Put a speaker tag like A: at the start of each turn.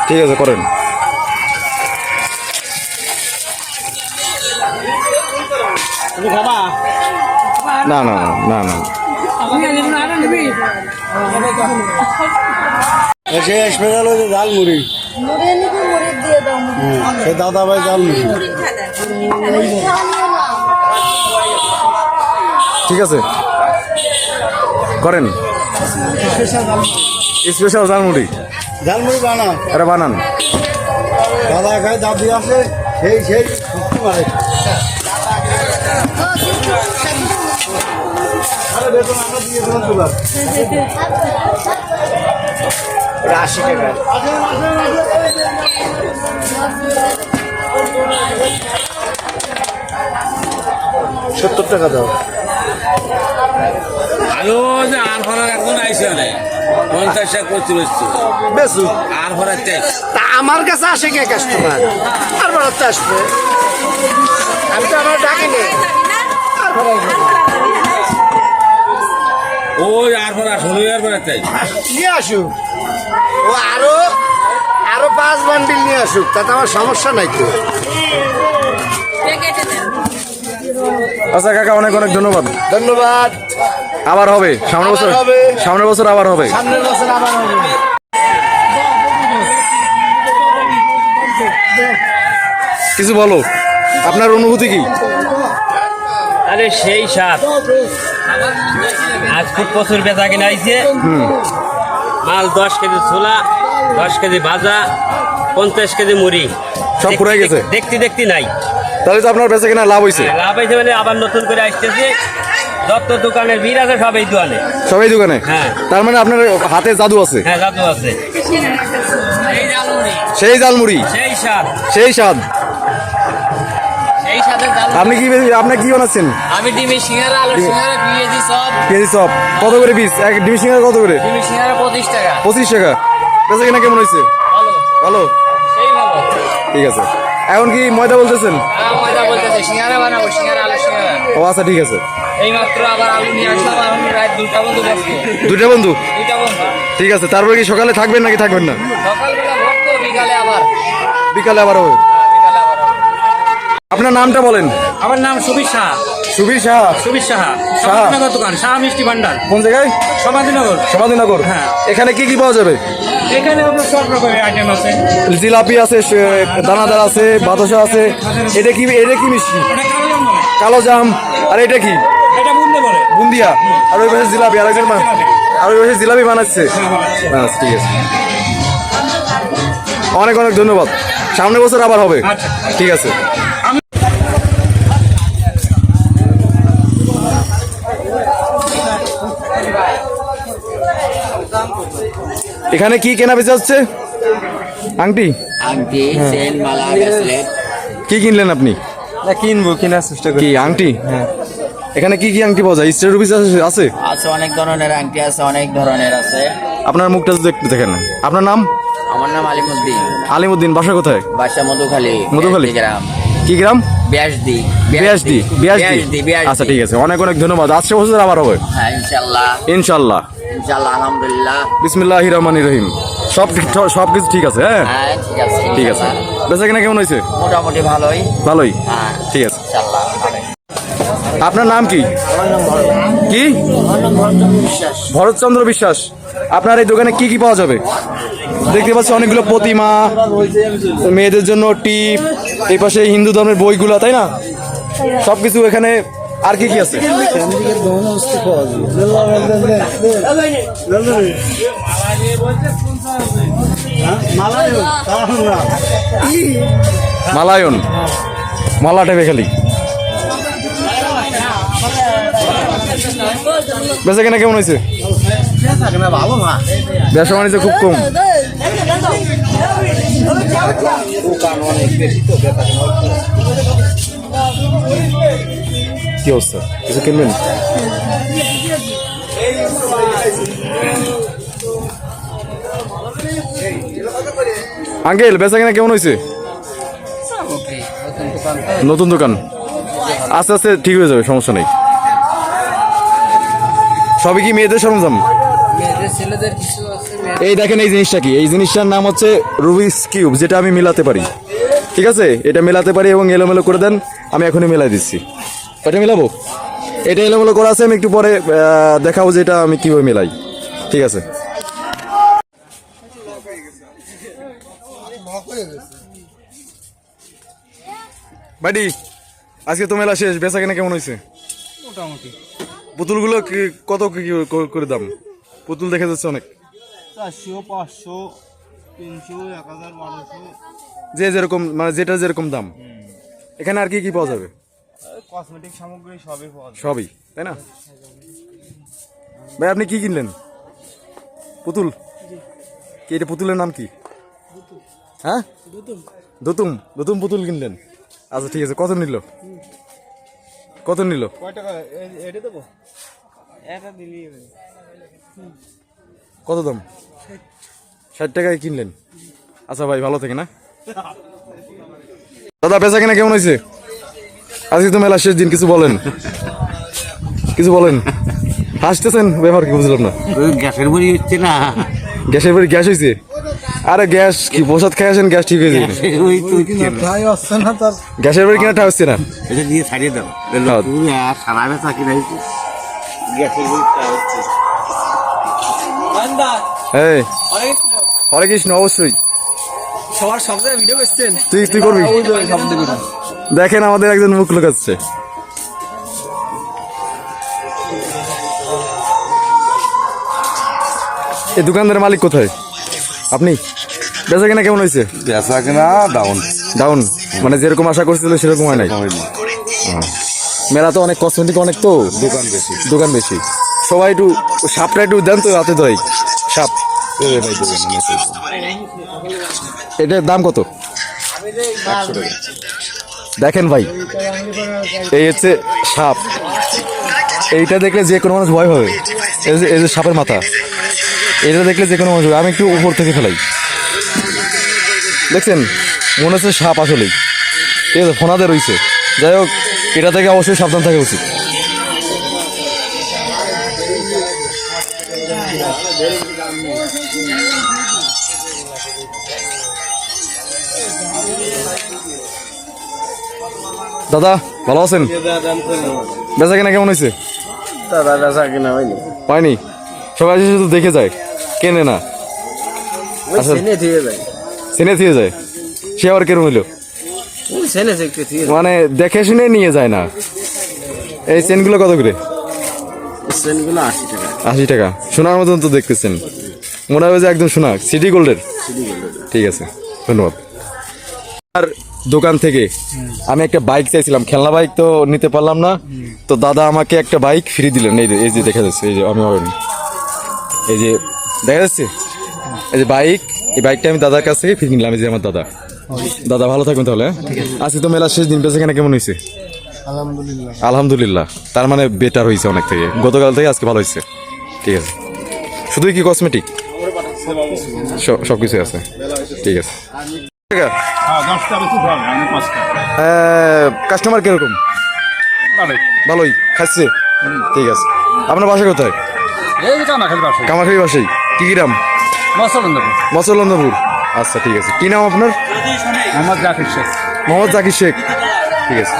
A: ঠিক আছে করেন। না না না না
B: শেষ স্পেশাল হচ্ছে ঝালমুড়ি, সে দাদা ভাই ঝালমুড়ি।
A: ঠিক আছে করেন। স্পেশাল ঝালমুড়ি,
B: ঝালমুড়ি বানা,
A: এটা বানান।
B: দাদা খায়, দাদি আসে, সেই সেই সত্যি মারে। আরে বেতন আমরা দিয়েছিলাম তোলা 80 টাকা। 70 টাকা দাও।
C: আলু যে আর ভরার একজন আইসে অনেক 50 টাকা করতে বসছে
B: বেশু
C: আর ভরার চাই।
B: তা আমার কাছে আসে কে কাস্টমার? আর বাড়াতে আসবে, আমি তো আমার ডাকিনি।
C: ওই আর ভরা 16 ভরার চাই
B: নিয়ে আসুক, ও আরো 5 বান্ডিল নিয়ে আসুক, তাতে আমার সমস্যা নাই তো।
A: আচ্ছা কাকা অনেক অনেক ধন্যবাদ।
B: ধন্যবাদ।
A: আবার হবে সামনের বছর,
B: আবার হবে।
A: সামনের বছর আবার হবে।
B: সামনের বছর আবার হবে।
A: কিছু বলো, আপনার অনুভূতি কি?
D: আরে সেই সাত আজ খুব প্রচুর বেচা কিনা আইছে। মাল 10 কেজি ছোলা, 10 কেজি ভাজা, 50 কেজি মুড়ি,
A: সব পুরাই গেছে।
D: দেখতে দেখতে নাই।
A: তাহলে তো আপনার বেচা কিনা লাভ হয়েছে।
D: লাভ হয়েছে মানে আবার নতুন করে আসতেছে। যত দোকানের ভিড় আছে সব এই দোকানে।
A: সবাই দোকানে?
D: হ্যাঁ।
A: তার মানে আপনার হাতে জাদু আছে।
D: হ্যাঁ জাদু আছে।
A: সেই জালমুড়ি,
D: সেই স্বাদ,
A: সেই স্বাদ।
D: সেই স্বাদের জাল।
A: আপনি কি বানাচ্ছেন?
D: আমি ডিমের সিঙ্গারা, আলু সিঙ্গারা, পেঁয়াজি চপ।
A: কেজি চপ কত করে পিস? এক ডিম সিঙ্গারা কত করে?
D: ডিমের সিঙ্গারা 25 টাকা।
A: 25 টাকা। বেচা কিনা কেমন হয়েছে?
D: ভালো,
A: ভালো,
D: সেই ভালো।
A: ঠিক আছে। এখন কি ময়দা বলতেছেন?
D: ময়দা বলতেছে সিঙ্গারা বানাবো, সিঙ্গারা আলু সিঙ্গারা।
A: ও আচ্ছা ঠিক আছে।
D: এই মাত্র আবার আলু নিয়ে আসলাম, আমি রাত 2টা বন্ধু বসবো।
A: দুইটা বন্ধু?
D: 2টা বন্ধু।
A: ঠিক আছে। তারপরে কি সকালে থাকবেন নাকি থাকবেন না?
D: সকালবেলা ভক্ত, বিকালে আবার।
A: বিকালে আবার হবে।
D: বিকালে আবার হবে।
A: আপনার নামটা বলেন।
D: আমার নাম সুবীর সাহা।
A: সুবীর সাহা।
D: সুবীর সাহা,
A: সাহা।
D: সমাধিনগর দোকান, সাহা মিষ্টি ভান্ডার।
A: কোন জায়গায়?
D: সমাধিনগর।
A: সমাধিনগর।
D: হ্যাঁ।
A: এখানে কি কি পাওয়া যাবে?
D: এখানে আপনার সব রকমের আইটেম আছে।
A: জিলাপি আছে, দানাদার আছে, বাতাসা আছে। এটা কি মিষ্টি?
D: এটা কালো জাম বলে।
A: কালো জাম। আর এটা কি?
D: এটা বুন্দে বলে।
A: বুন্দিয়া। আর ওই পাশে জিলাপি, আর ওই পাশে জিলাপি বানাচ্ছে। আচ্ছা ঠিক আছে, অনেক অনেক ধন্যবাদ। সামনের বছর আবার হবে।
D: আচ্ছা।
A: ঠিক আছে। এখানে কি কেনা বেচা হচ্ছে? আংটি,
E: আংটি, চেন, মালা, ব্রেসলেট।
A: কি কিনলেন আপনি?
B: না কিনবো, কেনার চেষ্টা করি।
A: কি আংটি? এখানে কি কি আংটি পাওয়া যায়? স্টার রুপিস আছে?
E: আছে অনেক ধরনের আংটি আছে, অনেক ধরনের আছে।
A: আপনার মুখটা যদি একটু দেখেন। আপনার নাম?
E: আমার নাম আলিমুদ্দিন।
A: আলিমুদ্দিন। বাসা কোথায়?
E: বাসা মধুখালী।
A: মধুখালী
E: গ্রাম।
A: কি গ্রাম?
E: বিয়াসদি।
A: বিয়াসদি। আচ্ছা ঠিক আছে, অনেক অনেক ধন্যবাদ। আসছে বছর আবার হবে
E: হ্যাঁ ইনশাল্লাহ।
A: ইনশাল্লাহ।
E: ইনশাল্লাহ, আলহামদুলিল্লাহ।
A: বিসমিল্লাহির রহমানির রহিম। সব কিছু ঠিক আছে? হ্যাঁ
E: হ্যাঁ ঠিক আছে,
A: ঠিক আছে।
E: ইনশাল্লাহ।
A: বেচা কিনা কেমন হয়েছে?
E: মোটামুটি ভালোই।
A: ভালোই।
E: হ্যাঁ
A: ঠিক আছে।
E: ইনশাল্লাহ ভালোই।
A: আপনার নাম কি? কি? ভরতচন্দ্র বিশ্বাস। আপনার এই দোকানে কি কি পাওয়া যাবে? দেখতে পাচ্ছি অনেকগুলো প্রতিমা, মেয়েদের জন্য টিপ, এই পাশে হিন্দু ধর্মের বইগুলো, তাই না? সবকিছু এখানে। আর কি কি আছে? মালায়ন, মালা টেপে খালি। বেচা কেনা কেমন হয়েছে? ব্যবসা বাণিজ্য খুব কম। কি অবস্থা? কিছু কিনবেন? আঙ্কেল বেচা কেনা কেমন হয়েছে? নতুন দোকান, আস্তে আস্তে ঠিক হয়ে যাবে, সমস্যা নেই। সবই কি মেয়েদের সরঞ্জাম?
E: মেয়েদের, ছেলেদের কিছু আছে।
A: এই দেখেন এই জিনিসটা কি, এই জিনিসটার নাম হচ্ছে রুবিক্স কিউব, যেটা আমি মেলাতে পারি। ঠিক আছে, এটা মেলাতে পারি এবং এলোমেলো করে দেন, আমি এখনই মেলাই দিচ্ছি। এটা মেলাবো, এটা এলোমেলো করা আছে, আমি একটু পরে দেখাবো যে এটা আমি কিভাবে মেলাই। ঠিক আছে। বাড়ি আজকে তো মেলা শেষ, বেচা কেনা কেমন হয়েছে?
F: মোটামুটি
A: পুতুলগুলো কত কি করে দাম? পুতুল দেখা যাচ্ছে অনেক,
F: 400, 500, 300, 1000, 1200।
A: যে যেরকম মানে যেটা যেরকম দাম। এখানে আর কি কি পাওয়া যাবে?
F: কসমেটিক সামগ্রী সবই পাওয়া যায়।
A: সবই, তাই না? ভাই আপনি কি কিনলেন? পুতুল? কি এটা পুতুলের নাম কি? হ্যাঁ, দুতুম। দুতুম পুতুল কিনলেন? আচ্ছা ঠিক আছে, কত নিল? কত নিল?
F: কয় টাকা এটা দেবো? এটা দিলেই হবে।
A: কত দাম? 60 টাকায় কিনলেন? আচ্ছা ভাই, ভালো থাকে না? দাদা বেচা কেনা কেমন হয়েছে? আজকে তো মেলা শেষ দিন, কিছু বলেন, কিছু বলেন। হাসতেছেন, ব্যাপার কি বুঝলাম না।
C: গ্যাসের বড়ি হচ্ছে না,
A: গ্যাসের বাড়ি গ্যাস হয়েছে? আরে গ্যাস কি প্রসাদ খেয়ে আসেন, গ্যাস ঠিক হয়ে যাবে।
C: ওই তো হচ্ছে না।
F: তাই আসছে না তার।
A: গ্যাসের বাড়ি কিনা হচ্ছে না।
C: এটা দিয়ে ছাড়িয়ে দাও,
A: হ্যাঁ।
C: তুমি আর সারা বেচা কিনা হয়েছে গ্যাসের বড়ি হচ্ছে।
A: এই হরে কৃষ্ণ, অবশ্যই
F: সবার সব জায়গায় ভিডিও করছেন?
A: তুই করবি। দেখেন আমাদের একজন মুখ লুকাচ্ছে। এই দোকানদারের মালিক কোথায়? আপনি? বেচা কেনা কেমন হয়েছে?
B: বেচা কিনা ডাউন।
A: ডাউন মানে যেরকম আশা করছিল সেরকম হয় নাই। মেলা তো অনেক কসমেটিক, অনেক তো দোকান বেশি। সবাই একটু সাপটা একটু দেন তো, রাতে ধরে সাপ। এটার দাম কত? দেখেন ভাই, এই হচ্ছে সাপ। এইটা দেখলে যে কোনো মানুষ ভয় হবে। এই যে সাপের মাথা, এটা দেখলে যে কোনো মানুষ হবে। আমি একটু উপর থেকে ফেলাই, দেখছেন মনে হচ্ছে সাপ আসলেই। ঠিক আছে, ফোনাতে রয়েছে। যাই হোক, এটা থেকে অবশ্যই সাবধান থাকা উচিত। দাদা ভালো আছেন? বেচা কেনা কেমন হয়েছে?
F: দাদা বেচা কিনা হয়নি।
A: হয়নি? সবাই এসে শুধু দেখে যায়, কেনে না। আচ্ছা,
F: সেনে দিয়ে যায়।
A: চেনে দিয়ে যায়, সে আবার কেরম হইলো?
F: সেনে দেখতে দিয়ে
A: মানে দেখে শুনে নিয়ে যায় না। এই চেনগুলো কত করে?
F: সেনগুলো 80 টাকা।
A: 80 টাকা। সোনার মতন তো দেখতেছেন, মনে হবে যে একদম সোনা, সিটি গোল্ডের। ঠিক আছে, ধন্যবাদ। আর দোকান থেকে আমি একটা বাইক চাইছিলাম, খেলনা বাইক তো নিতে পারলাম না, তো দাদা আমাকে একটা বাইক ফ্রি দিলেন। এই যে দেখা যাচ্ছে, এই যে আমি এই যে দেখা যাচ্ছে, এই যে বাইক, এই বাইকটা আমি দাদার কাছ থেকে ফ্রি নিলাম। এই যে আমার দাদা। দাদা ভালো থাকবেন তাহলে। আজকে তো মেলার শেষ দিন, বেচা কেনা কেমন হয়েছে?
F: আলহামদুলিল্লাহ।
A: আলহামদুলিল্লাহ, তার মানে বেটার হয়েছে অনেক থেকে, গতকাল থেকে আজকে ভালো হয়েছে। ঠিক আছে, শুধুই কি কসমেটিক? সবকিছু আছে। ঠিক আছে। কাস্টমার কিরকম? ভালোই খাচ্ছে। ঠিক আছে, আপনার বাসা কোথায়? কামাখালী বাসাই। কি গ্রাম? মসলন্দপুর। আচ্ছা ঠিক আছে, কি নাম আপনার?
F: মোহাম্মদ জাকির শেখ।
A: মোহাম্মদ জাকির শেখ। ঠিক আছে।